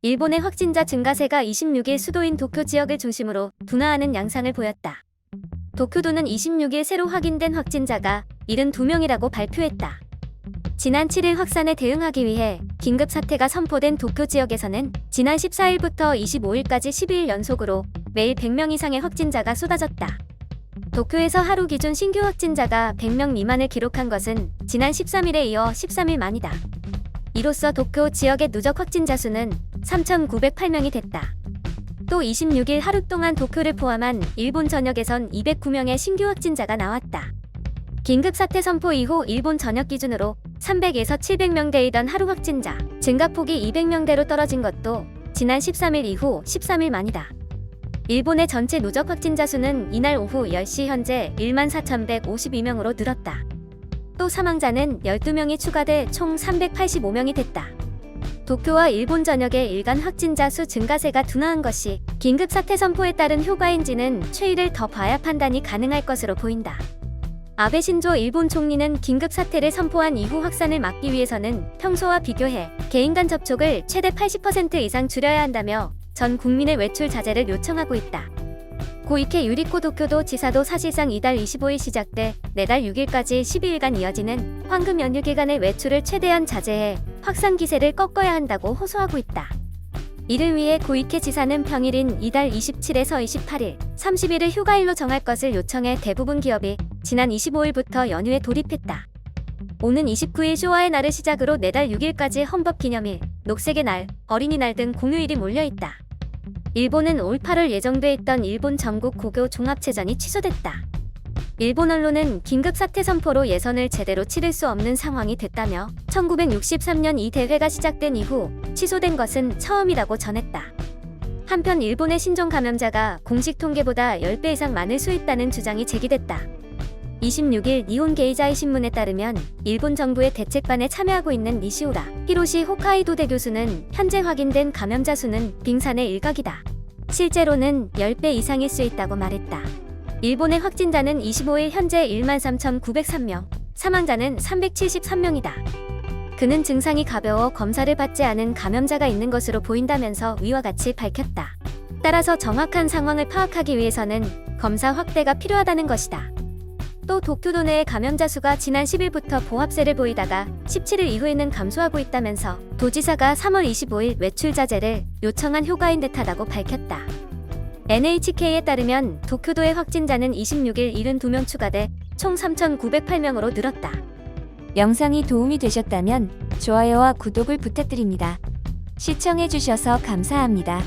일본의 확진자 증가세가 26일 수도인 도쿄 지역을 중심으로 둔화하는 양상을 보였다. 도쿄도는 26일 새로 확인된 확진자가 72명이라고 발표했다. 지난 7일 확산에 대응하기 위해 긴급 사태가 선포된 도쿄 지역에서는 지난 14일부터 25일까지 12일 연속으로 매일 100명 이상의 확진자가 쏟아졌다. 도쿄에서 하루 기준 신규 확진자가 100명 미만을 기록한 것은 지난 13일에 이어 13일 만이다. 이로써 도쿄 지역의 누적 확진자 수는 3,908명이 됐다. 또 26일 하루 동안 도쿄를 포함한 일본 전역에선 209명의 신규 확진자가 나왔다. 긴급사태 선포 이후 일본 전역 기준으로 300에서 700명대이던 하루 확진자 증가폭이 200명대로 떨어진 것도 지난 13일 이후 13일 만이다. 일본의 전체 누적 확진자 수는 이날 오후 10시 현재 14,152명으로 늘었다. 또 사망자는 12명이 추가돼 총 385명이 됐다. 도쿄와 일본 전역의 일간 확진자 수 증가세가 둔화한 것이 긴급사태 선포에 따른 효과인지는 추이를 더 봐야 판단이 가능할 것으로 보인다. 아베 신조 일본 총리는 긴급사태를 선포한 이후 확산을 막기 위해서는 평소와 비교해 개인 간 접촉을 최대 80% 이상 줄여야 한다며 전 국민의 외출 자제를 요청하고 있다. 고이케 유리코 도쿄도 지사도 사실상 이달 25일 시작돼 내달 6일까지 12일간 이어지는 황금 연휴 기간의 외출을 최대한 자제해 확산 기세를 꺾어야 한다고 호소하고 있다. 이를 위해 고이케 지사는 평일인 이달 27에서 28일, 30일을 휴가일로 정할 것을 요청해 대부분 기업이 지난 25일부터 연휴에 돌입했다. 오는 29일 쇼와의 날을 시작으로 내달 6일까지 헌법기념일, 녹색의 날, 어린이날 등 공휴일이 몰려있다. 일본은 올 8월 예정돼 있던 일본 전국 고교 종합체전이 취소됐다. 일본 언론은 긴급사태 선포로 예선을 제대로 치를 수 없는 상황이 됐다며 1963년 이 대회가 시작된 이후 취소된 것은 처음이라고 전했다. 한편 일본의 신종 감염자가 공식 통계보다 10배 이상 많을 수 있다는 주장이 제기됐다. 26일 니혼 게이자이 신문에 따르면 일본 정부의 대책반에 참여하고 있는 니시우라 히로시 홋카이도대 교수는 현재 확인된 감염자 수는 빙산의 일각이다. 실제로는 10배 이상일 수 있다고 말했다. 일본의 확진자는 25일 현재 13,903명, 사망자는 373명이다. 그는 증상이 가벼워 검사를 받지 않은 감염자가 있는 것으로 보인다면서 위와 같이 밝혔다. 따라서 정확한 상황을 파악하기 위해서는 검사 확대가 필요하다는 것이다. 또 도쿄도 내의 감염자 수가 지난 10일부터 보합세를 보이다가 17일 이후에는 감소하고 있다면서 도지사가 3월 25일 외출 자제를 요청한 효과인 듯하다고 밝혔다. NHK에 따르면 도쿄도의 확진자는 26일 72명 추가돼 총 3,908명으로 늘었다. 영상이 도움이 되셨다면 좋아요와 구독을 부탁드립니다. 시청해주셔서 감사합니다.